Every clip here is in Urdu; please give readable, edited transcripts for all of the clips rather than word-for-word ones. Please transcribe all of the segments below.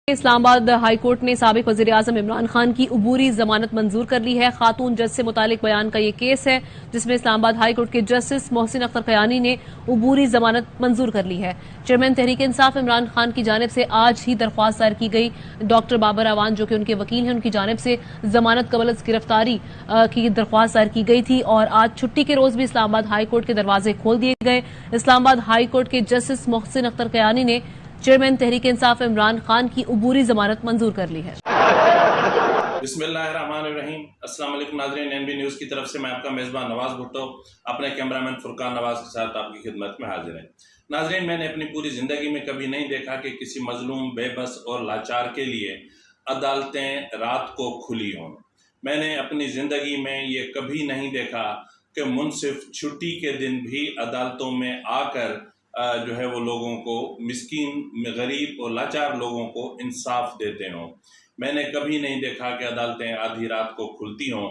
اسلام آباد ہائی کورٹ نے سابق وزیر اعظم عمران خان کی عبوری ضمانت منظور کر لی ہے۔ خاتون جج سے متعلق بیان کا یہ کیس ہے جس میں اسلام آباد ہائی کورٹ کے جسٹس محسن اختر قیانی نے عبوری ضمانت منظور کر لی ہے۔ چیئرمین تحریک انصاف عمران خان کی جانب سے آج ہی درخواست دائر کی گئی۔ ڈاکٹر بابر اعوان جو کہ ان کے وکیل ہیں، ان کی جانب سے ضمانت قبل از گرفتاری کی درخواست دائر کی گئی تھی اور آج چھٹی کے روز بھی اسلام آباد ہائی کورٹ کے دروازے کھول دیے گئے۔ اسلام آباد ہائی کورٹ کے جسٹس محسن اختر قیانی نے چیئرمین تحریک انصاف عمران خان کی عبوری ضمانت منظور کر لی ہے۔ بسم اللہ الرحمن الرحیم۔ السلام علیکم ناظرین، این بی نیوز کی طرف سے میں آپ کا میزبان نواز بھٹو اپنے کیمرامین فرقان نواز کے ساتھ آپ کی خدمت میں حاضر ہیں۔ ناظرین، میں نے اپنی پوری زندگی میں کبھی نہیں دیکھا کہ کسی مظلوم، بے بس اور لاچار کے لیے عدالتیں رات کو کھلی ہوں۔ میں نے اپنی زندگی میں یہ کبھی نہیں دیکھا کہ منصف چھٹی کے دن بھی عدالتوں میں آ کر جو ہے وہ لوگوں کو، مسکین، غریب اور لاچار لوگوں کو انصاف دیتے ہوں۔ میں نے کبھی نہیں دیکھا کہ عدالتیں آدھی رات کو کھلتی ہوں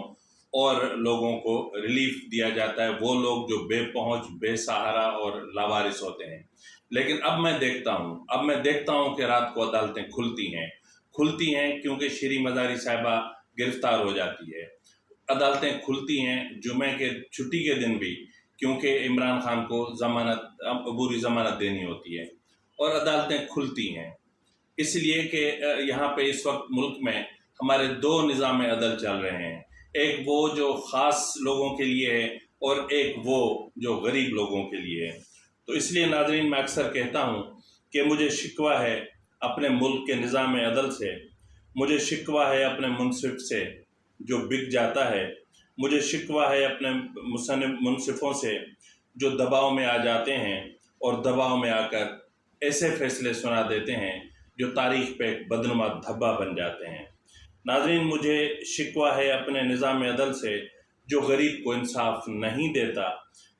اور لوگوں کو ریلیف دیا جاتا ہے، وہ لوگ جو بے پہنچ، بے سہارا اور لاوارث ہوتے ہیں۔ لیکن اب میں دیکھتا ہوں کہ رات کو عدالتیں کھلتی ہیں کیونکہ شیریں مزاری صاحبہ گرفتار ہو جاتی ہے۔ عدالتیں کھلتی ہیں جمعے کے چھٹی کے دن بھی کیونکہ عمران خان کو عبوری ضمانت دینی ہوتی ہے، اور عدالتیں کھلتی ہیں اس لیے کہ یہاں پہ اس وقت ملک میں ہمارے دو نظام عدل چل رہے ہیں، ایک وہ جو خاص لوگوں کے لیے ہے اور ایک وہ جو غریب لوگوں کے لیے ہے۔ تو اس لیے ناظرین، میں اکثر کہتا ہوں کہ مجھے شکوہ ہے اپنے ملک کے نظام عدل سے، مجھے شکوہ ہے اپنے منصف سے جو بک جاتا ہے، مجھے شکوہ ہے اپنے منصفوں سے جو دباؤ میں آ جاتے ہیں اور دباؤ میں آ کر ایسے فیصلے سنا دیتے ہیں جو تاریخ پہ ایک بدنما دھبا بن جاتے ہیں۔ ناظرین، مجھے شکوہ ہے اپنے نظام عدل سے جو غریب کو انصاف نہیں دیتا،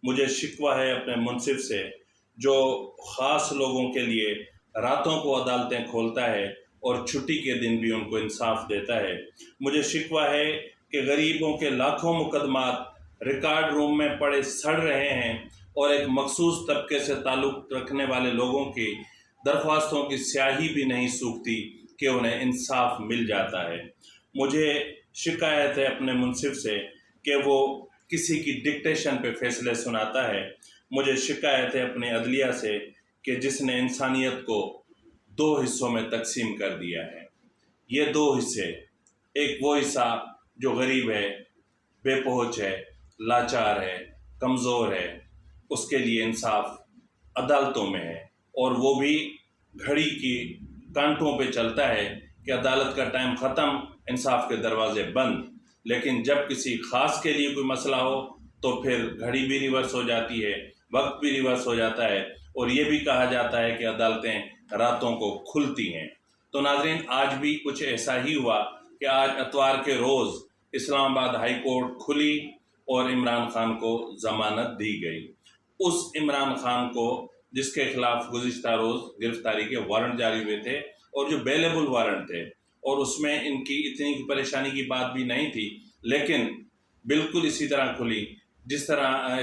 مجھے شکوہ ہے اپنے منصف سے جو خاص لوگوں کے لیے راتوں کو عدالتیں کھولتا ہے اور چھٹی کے دن بھی ان کو انصاف دیتا ہے۔ مجھے شکوہ ہے کہ غریبوں کے لاکھوں مقدمات ریکارڈ روم میں پڑے سڑ رہے ہیں اور ایک مخصوص طبقے سے تعلق رکھنے والے لوگوں کی درخواستوں کی سیاہی بھی نہیں سوکھتی کہ انہیں انصاف مل جاتا ہے۔ مجھے شکایت ہے اپنے منصف سے کہ وہ کسی کی ڈکٹیشن پہ فیصلے سناتا ہے۔ مجھے شکایت ہے اپنے عدلیہ سے کہ جس نے انسانیت کو دو حصوں میں تقسیم کر دیا ہے۔ یہ دو حصے، ایک وہ حصہ جو غریب ہے، بے پہنچ ہے، لاچار ہے، کمزور ہے، اس کے لیے انصاف عدالتوں میں ہے، اور وہ بھی گھڑی کی کانٹوں پہ چلتا ہے کہ عدالت کا ٹائم ختم، انصاف کے دروازے بند۔ لیکن جب کسی خاص کے لیے کوئی مسئلہ ہو تو پھر گھڑی بھی ریورس ہو جاتی ہے، وقت بھی ریورس ہو جاتا ہے، اور یہ بھی کہا جاتا ہے کہ عدالتیں راتوں کو کھلتی ہیں۔ تو ناظرین، آج بھی کچھ ایسا ہی ہوا کہ آج اتوار کے روز اسلام آباد ہائی کورٹ کھلی اور عمران خان کو ضمانت دی گئی۔ اس عمران خان کو جس کے خلاف گزشتہ روز گرفتاری کے وارنٹ جاری ہوئے تھے اور جو بیلیبل وارنٹ تھے، اور اس میں ان کی اتنی پریشانی کی بات بھی نہیں تھی، لیکن بالکل اسی طرح کھلی جس طرح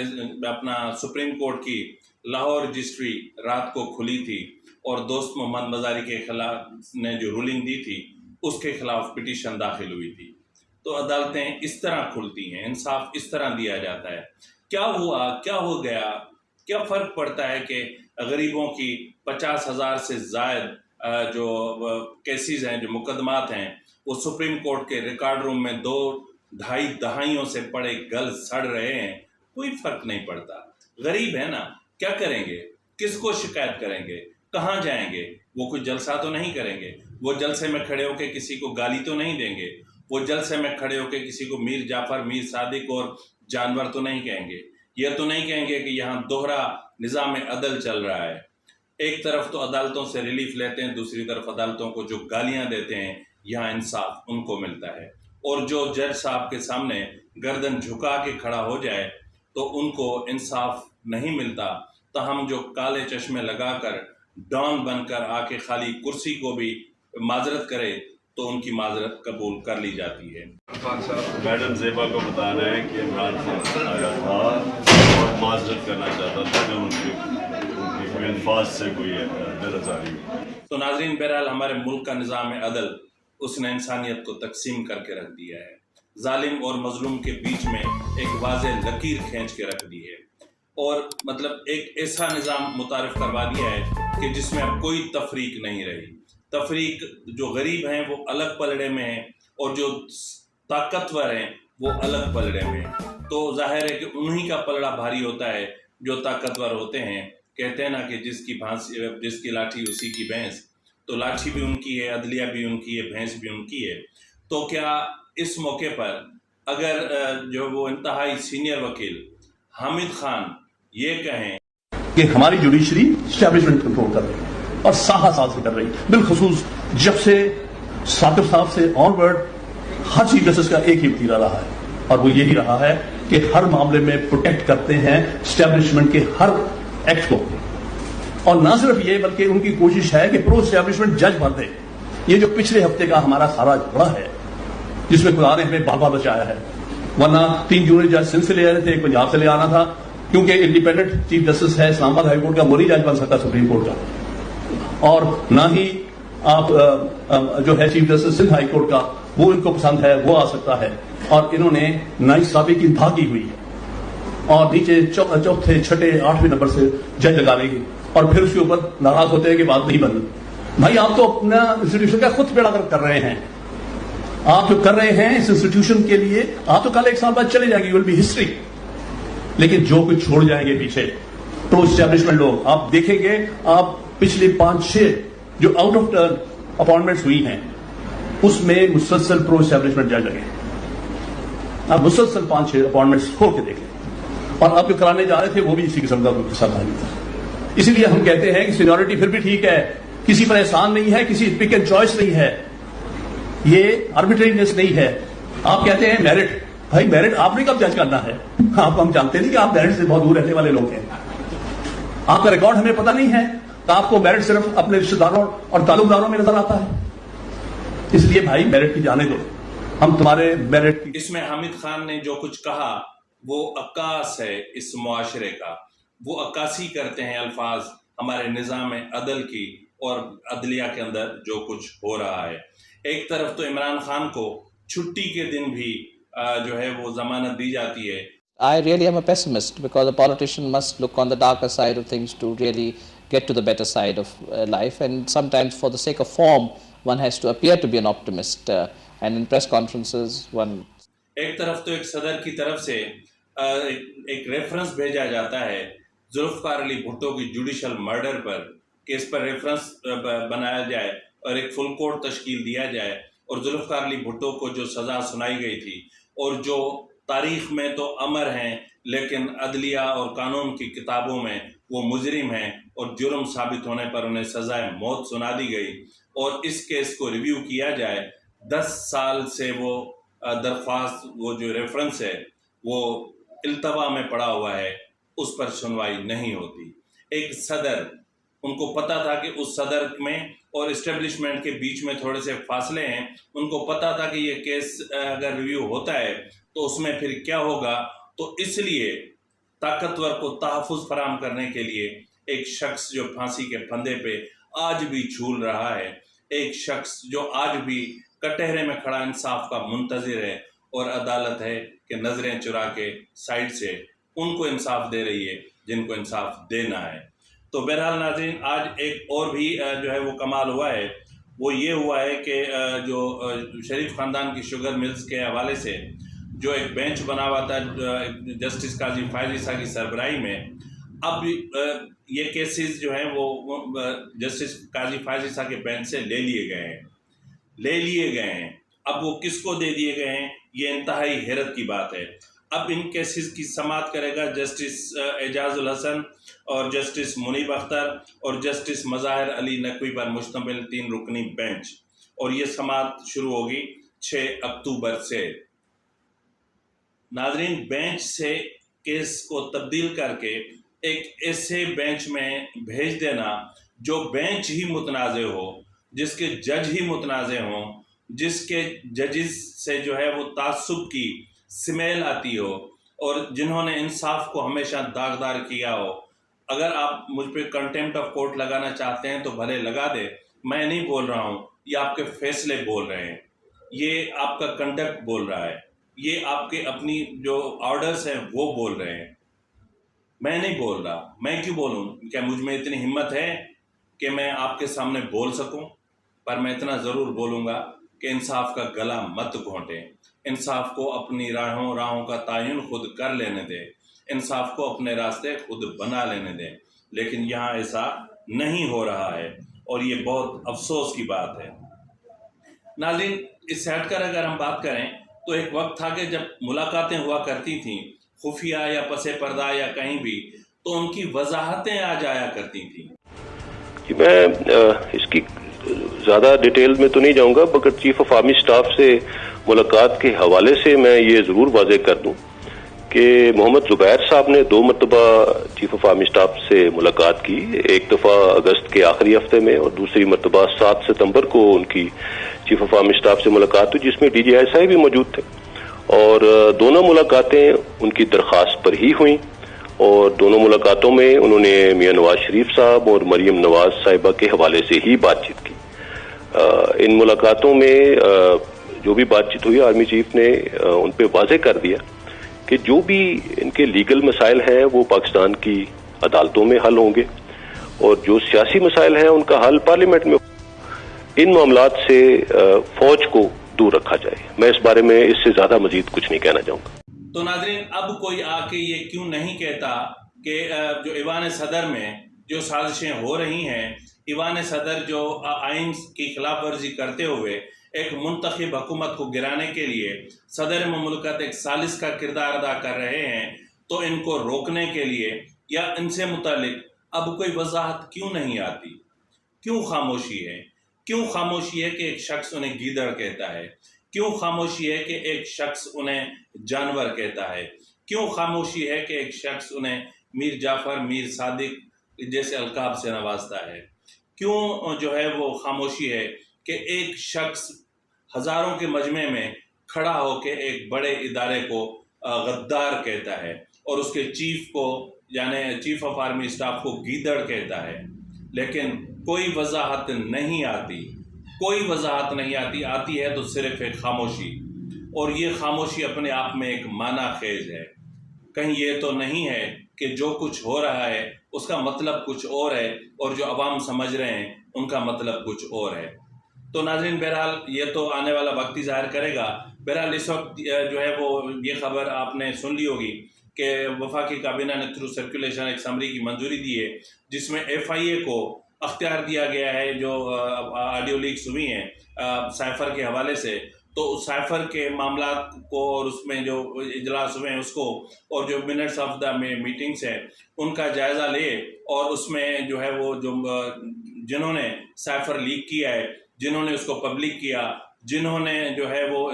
اپنا سپریم کورٹ کی لاہور رجسٹری رات کو کھلی تھی اور دوست محمد مزاری کے خلاف نے جو رولنگ دی تھی اس کے خلاف پٹیشن داخل ہوئی تھی۔ تو عدالتیں اس طرح کھلتی ہیں، انصاف اس طرح دیا جاتا ہے۔ کیا ہوا، کیا ہو گیا، کیا فرق پڑتا ہے کہ غریبوں کی 50,000 سے زائد جو کیسز ہیں، جو مقدمات ہیں، وہ سپریم کورٹ کے ریکارڈ روم میں 2-2.5 دہائیوں سے پڑے گل سڑ رہے ہیں، کوئی فرق نہیں پڑتا۔ غریب ہے نا، کیا کریں گے، کس کو شکایت کریں گے، کہاں جائیں گے؟ وہ کوئی جلسہ تو نہیں کریں گے، وہ جلسے میں کھڑے ہو کے کسی کو گالی تو نہیں دیں گے، وہ جلسے میں کھڑے ہو کے کسی کو میر جعفر، میر صادق اور جانور تو نہیں کہیں گے، یہ تو نہیں کہیں گے کہ یہاں دوہرا نظام عدل چل رہا ہے۔ ایک طرف تو عدالتوں سے ریلیف لیتے ہیں، دوسری طرف عدالتوں کو جو گالیاں دیتے ہیں، یہاں انصاف ان کو ملتا ہے، اور جو جج صاحب کے سامنے گردن جھکا کے کھڑا ہو جائے تو ان کو انصاف نہیں ملتا۔ تو ہم جو کالے چشمے لگا کر ڈان بن کر آ کے خالی کرسی کو بھی معذرت کرے تو ان کی معذرت قبول کر لی جاتی ہے۔ میڈم زیبا کو بتانا ہے کہ عمران خان آیا تھا اور معذرت کرنا چاہتا تھا کہ ان کی الفاظ سے کوئی بے رضایی تو ناظرین بہرحال ہمارے ملک کا نظام عدل اس نے انسانیت کو تقسیم کر کے رکھ دیا ہے، ظالم اور مظلوم کے بیچ میں ایک واضح لکیر کھینچ کے رکھ دی ہے، اور مطلب ایک ایسا نظام متعارف کروا دیا ہے کہ جس میں اب کوئی تفریق نہیں رہی۔ تفریق جو غریب ہیں وہ الگ پلڑے میں ہیں اور جو طاقتور ہیں وہ الگ پلڑے میں ہیں، تو ظاہر ہے کہ انہی کا پلڑا بھاری ہوتا ہے جو طاقتور ہوتے ہیں۔ کہتے ہیں نا کہ جس کی لاٹھی اسی کی بھینس، تو لاٹھی بھی ان کی ہے، عدلیہ بھی ان کی ہے، بھینس بھی ان کی ہے۔ تو کیا اس موقع پر اگر جو وہ انتہائی سینئر وکیل حامد خان یہ کہیں کہ ہماری جوڈیشری اسٹیبلشمنٹ کنٹرول کر رہی ہے اور سال سے کر رہی ہے، بالخصوص جب سے ثاقب صاحب سے آن ورڈ ہر چیف جسٹس کا ایک ہی وتیرہ رہا ہے، اور وہ یہی رہا ہے کہ ہر معاملے میں پروٹیکٹ کرتے ہیں اسٹیبلشمنٹ کے ہر ایکٹ کو، اور نہ صرف یہ بلکہ ان کی کوشش ہے کہ پرو اسٹیبلشمنٹ جج بن دے۔ یہ جو پچھلے ہفتے کا ہمارا سارا جھگڑا ہے جس میں خدا نے ہمیں بال بال بچایا ہے، ورنہ 3 جونیئر جج سندھ سے لے آ رہے تھے، ایک پنجاب سے لے آنا تھا، کیونکہ انڈیپینڈنٹ چیف جسٹس ہے اسلام آباد ہائی کورٹ کا، وہی جج بن سکتا سپریم کورٹ کا، اور نہ ہی آپ جو ہے chief justice Sindh high court کا وہ ان کو پسند ہے وہ آ سکتا ہے، اور انہوں نے 9 صابی کی انتہا کی ہوئی ہے اور نیچے چوتھے چھٹے 8ویں نمبر سے جج لگا لیں گے، اور پھر اس کے اوپر ناراض ہوتے ہیں کہ بات نہیں بنی۔ بھائی آپ تو اپنا انسٹیٹیوشن کا خود بیڑا گرک کر رہے ہیں، آپ جو کر رہے ہیں اس انسٹیٹیوشن کے لیے، آپ تو کل 1 سال بعد چلے جائیں گے، یو ول بی ہسٹری، لیکن جو کچھ چھوڑ جائیں گے پیچھے پرو اسٹیبلشمنٹ لوگ، آپ دیکھیں گے آپ پچھلے 5-6 جو آؤٹ آف ٹرن اپائنٹمنٹس ہوئی ہیں اس میں مسلسل پرو اسٹیبلشمنٹ جج لگے، آپ مسلسل 5-6 اپائنٹمنٹس کھول کے دیکھیں، اور آپ جو کرانے جا رہے تھے وہ بھی اسی قسم کا قصہ تھا۔ اسی لیے ہم کہتے ہیں کہ سینیورٹی پھر بھی ٹھیک ہے، کسی پر احسان نہیں ہے، کسی پک اینڈ چوائس نہیں ہے، یہ آربیٹرینس نہیں ہے۔ آپ کہتے ہیں میرٹ، بھائی میرٹ آپ نے کب جج کرنا ہے؟ آپ ہم جانتے نہیں کہ آپ میرٹ سے بہت دور رہنے والے لوگ ہیں، آپ کا ریکارڈ ہمیں پتہ نہیں ہے، تو آپ کو میرٹ صرف اپنے رشتے داروں اور تعلق داروں میں نظر آتا ہے۔ اس لیے بھائی میرٹ کی جانے دو، ہم تمہارے میرٹ کی۔ اس میں حامد خان نے جو کچھ کہا وہ عکاس ہے اس معاشرے کا، وہ عکاسی کرتے ہیں الفاظ ہمارے نظام عدل کی اور عدلیہ کے اندر جو کچھ ہو رہا ہے۔ ایک طرف تو عمران خان کو چھٹی کے دن بھی جو ہے وہ ضمانت دی جاتی ہے۔ I really am a pessimist because a politician must look on the darker side of things to really get to the better side of life, and sometimes for the sake of form one has to appear to be an optimist, and in press conferences one ایک طرف تو ایک صدر کی طرف سے ایک ریفرنس بھیجا جاتا ہے ذوالفقار علی بھٹو کی جوڈیشل مرڈر پر کہ اس پر ریفرنس بنایا جائے اور ایک فل کورٹ تشکیل دیا جائے، اور ذوالفقار علی بھٹو کو جو سزا سنائی گئی تھی اور جو تاریخ میں تو امر ہیں لیکن عدلیہ اور قانون کی کتابوں میں وہ مجرم ہیں اور جرم ثابت ہونے پر انہیں سزائے موت سنا دی گئی، اور اس کیس کو ریویو کیا جائے، 10 سال سے وہ درخواست، وہ جو ریفرنس ہے وہ التوا میں پڑا ہوا ہے، اس پر سنوائی نہیں ہوتی۔ ایک صدر، ان کو پتا تھا کہ اس صدر میں اور اسٹیبلشمنٹ کے بیچ میں تھوڑے سے فاصلے ہیں، ان کو پتا تھا کہ یہ کیس اگر ریویو ہوتا ہے تو اس میں پھر کیا ہوگا، تو اس لیے طاقتور کو تحفظ فراہم کرنے کے لیے ایک شخص جو پھانسی کے پھندے پہ آج بھی جھول رہا ہے، ایک شخص جو آج بھی کٹہرے میں کھڑا انصاف کا منتظر ہے، اور عدالت ہے کہ نظریں چرا کے سائڈ سے ان کو انصاف دے رہی ہے جن کو انصاف دینا ہے۔ تو بہرحال ناظرین، آج ایک اور بھی جو ہے وہ کمال ہوا ہے، وہ یہ ہوا ہے کہ جو شریف خاندان کی شوگر ملز کے حوالے سے جو ایک بینچ بنا ہوا تھا جسٹس قاضی فائز عیسیٰ کی سربراہی میں، اب یہ کیسز جو ہیں وہ جسٹس قاضی فائز عیسیٰ کے بینچ سے لے لیے گئے ہیں۔ اب وہ کس کو دے دیے گئے ہیں، یہ انتہائی حیرت کی بات ہے۔ اب ان کیسز کی سماعت کرے گا جسٹس اعجاز الحسن اور جسٹس منیب اختر اور جسٹس مظاہر علی نقوی پر مشتمل 3 رکنی بینچ، اور یہ سماعت شروع ہوگی 6 اکتوبر سے۔ ناظرین، بینچ سے کیس کو تبدیل کر کے ایک ایسے بینچ میں بھیج دینا جو بینچ ہی متنازع ہو، جس کے جج ہی متنازع ہوں، جس کے ججز سے جو ہے وہ تعصب کی سمیل آتی ہو، اور جنہوں نے انصاف کو ہمیشہ داغدار کیا ہو۔ اگر آپ مجھ پہ کنٹیمپٹ آف کورٹ لگانا چاہتے ہیں تو بھلے لگا دیں، میں نہیں بول رہا ہوں، یہ آپ کے فیصلے بول رہے ہیں، یہ آپ کا کنڈکٹ بول رہا ہے، یہ آپ کے اپنی جو آرڈرز ہیں وہ بول رہے ہیں، میں نہیں بول رہا۔ میں کیوں بولوں؟ کیا مجھ میں اتنی ہمت ہے کہ میں آپ کے سامنے بول سکوں؟ پر میں اتنا ضرور بولوں گا کہ انصاف کا گلا مت گھونٹیں، انصاف کو اپنی راہوں کا تعین خود کر لینے دیں، انصاف کو اپنے راستے خود بنا لینے دیں، لیکن یہاں ایسا نہیں ہو رہا ہے اور یہ بہت افسوس کی بات ہے۔ ناظرین، اس سے ہٹ کر اگر ہم بات کریں تو ایک وقت تھا کہ جب ملاقاتیں ہوا کرتی تھیں خفیہ یا پس پردہ یا کہیں بھی، تو ان کی وضاحتیں آ جایا کرتی تھیں۔ جی میں اس کی زیادہ ڈیٹیل میں تو نہیں جاؤں گا، مگر چیف آف آرمی سٹاف سے ملاقات کے حوالے سے میں یہ ضرور واضح کر دوں کہ محمد زبیر صاحب نے 2 مرتبہ چیف آف آرمی سٹاف سے ملاقات کی، ایک دفعہ اگست کے آخری ہفتے میں اور دوسری مرتبہ 7 ستمبر کو ان کی چیف آف آرمی سٹاف سے ملاقات ہوئی، جس میں ڈی جی آئی صاحب بھی موجود تھے، اور دونوں ملاقاتیں ان کی درخواست پر ہی ہوئیں، اور دونوں ملاقاتوں میں انہوں نے میاں نواز شریف صاحب اور مریم نواز صاحبہ کے حوالے سے ہی بات چیت کی۔ ان ملاقاتوں میں جو بھی بات چیت ہوئی، آرمی چیف نے ان پہ واضح کر دیا کہ جو بھی ان کے لیگل مسائل ہیں وہ پاکستان کی عدالتوں میں حل ہوں گے، اور جو سیاسی مسائل ہیں ان کا حل پارلیمنٹ میں۔ ان معاملات سے فوج کو دور رکھا جائے۔ میں اس بارے میں اس سے زیادہ مزید کچھ نہیں کہنا چاہوں گا۔ تو ناظرین، اب کوئی آ کے یہ کیوں نہیں کہتا کہ جو ایوان صدر میں جو سازشیں ہو رہی ہیں، ایوان صدر جو آئین کی خلاف ورزی کرتے ہوئے ایک منتخب حکومت کو گرانے کے لیے صدر مملکت ایک ثالث کا کردار ادا کر رہے ہیں، تو ان کو روکنے کے لیے یا ان سے متعلق اب کوئی وضاحت کیوں نہیں آتی؟ کیوں خاموشی ہے؟ کیوں خاموشی ہے کہ ایک شخص انہیں گیدڑ کہتا ہے؟ کیوں خاموشی ہے کہ ایک شخص انہیں جانور کہتا ہے؟ کیوں خاموشی ہے کہ ایک شخص انہیں میر جعفر، میر صادق جیسے القاب سے نوازتا ہے؟ کیوں جو ہے وہ خاموشی ہے کہ ایک شخص ہزاروں کے مجمع میں کھڑا ہو کے ایک بڑے ادارے کو غدار کہتا ہے اور اس کے چیف کو، یعنی چیف آف آرمی سٹاف کو گیدڑ کہتا ہے، لیکن کوئی وضاحت نہیں آتی، کوئی وضاحت نہیں آتی، آتی ہے تو صرف ایک خاموشی، اور یہ خاموشی اپنے آپ میں ایک معنی خیز ہے۔ کہیں یہ تو نہیں ہے کہ جو کچھ ہو رہا ہے اس کا مطلب کچھ اور ہے اور جو عوام سمجھ رہے ہیں ان کا مطلب کچھ اور ہے؟ تو ناظرین، بہرحال یہ تو آنے والا وقت ہی ظاہر کرے گا۔ بہرحال اس وقت جو ہے وہ یہ خبر آپ نے سن لی ہوگی کہ وفاقی کابینہ نے تھرو سرکولیشن ایک سمری کی منظوری دی ہے، جس میں FIA کو اختیار دیا گیا ہے، جو آڈیو لیکس ہوئی ہیں سائفر کے حوالے سے، تو سائفر کے معاملات کو اور اس میں جو اجلاس ہوئے ہیں اس کو، اور جو منٹس آف دا میٹنگس ہیں ان کا جائزہ لے، اور اس میں جو ہے وہ جو جنہوں نے سائفر لیک کیا ہے، جنہوں نے اس کو پبلک کیا، جنہوں نے جو ہے وہ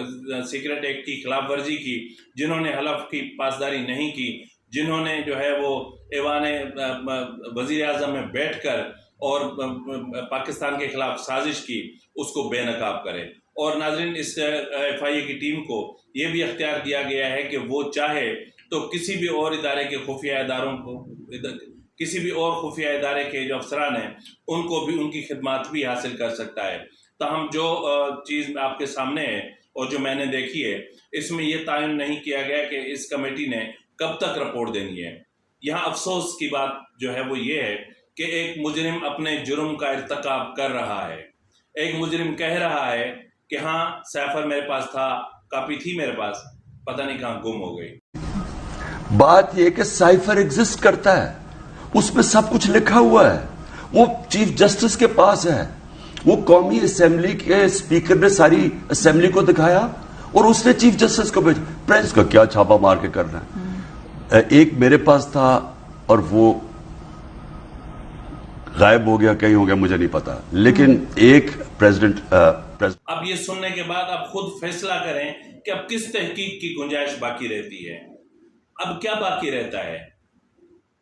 سیکرٹ ایکٹ کی خلاف ورزی کی، جنہوں نے حلف کی پاسداری نہیں کی، جنہوں نے جو ہے وہ ایوان وزیر اعظم میں بیٹھ کر اور پاکستان کے خلاف سازش کی، اس کو بے نقاب کرے۔ اور ناظرین، اس FIA کی ٹیم کو یہ بھی اختیار دیا گیا ہے کہ وہ چاہے تو کسی بھی اور ادارے کے خفیہ اداروں کو، کسی بھی اور خفیہ ادارے کے جو افسران ہیں ان کو بھی، ان کی خدمات بھی حاصل کر سکتا ہے۔ تاہم جو چیز آپ کے سامنے ہے اور جو میں نے دیکھی ہے، اس میں یہ تعین نہیں کیا گیا کہ اس کمیٹی نے کب تک رپورٹ دینی ہے۔ یہاں افسوس کی بات جو ہے وہ یہ ہے کہ ایک مجرم اپنے جرم کا ارتکاب کر رہا ہے، ایک مجرم کہہ رہا ہے کہ ہاں سائفر میرے پاس تھا، کاپی تھی میرے پاس، پتہ نہیں کہاں گم ہو گئی۔ بات یہ کہ سائفر ایگزسٹ کرتا ہے، اس میں سب کچھ لکھا ہوا ہے، وہ چیف جسٹس کے پاس ہے، وہ قومی اسمبلی کے اسپیکر نے ساری اسمبلی کو دکھایا اور اس نے چیف جسٹس کو بھیجا۔ پریس کا کیا چھاپا مار کے کرنا ہے؟ ایک میرے پاس تھا اور وہ غائب ہو گیا، کہیں ہو گیا، مجھے نہیں پتا، لیکن ایک پریزیڈنٹ اب یہ سننے کے بعد آپ خود فیصلہ کریں کہ اب کس تحقیق کی گنجائش باقی رہتی ہے، اب کیا باقی رہتا ہے؟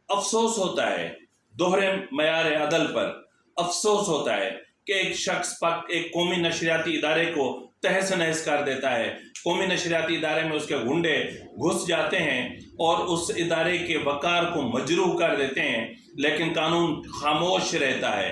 افسوس ہوتا ہے دوہرے معیار عدل پر، افسوس ہوتا ہے کہ ایک شخص ایک قومی نشریاتی ادارے کو تہس نہس کر دیتا ہے، قومی نشریاتی ادارے میں اس کے گنڈے گھس جاتے ہیں اور اس ادارے کے وقار کو مجروح کر دیتے ہیں، لیکن قانون خاموش رہتا ہے۔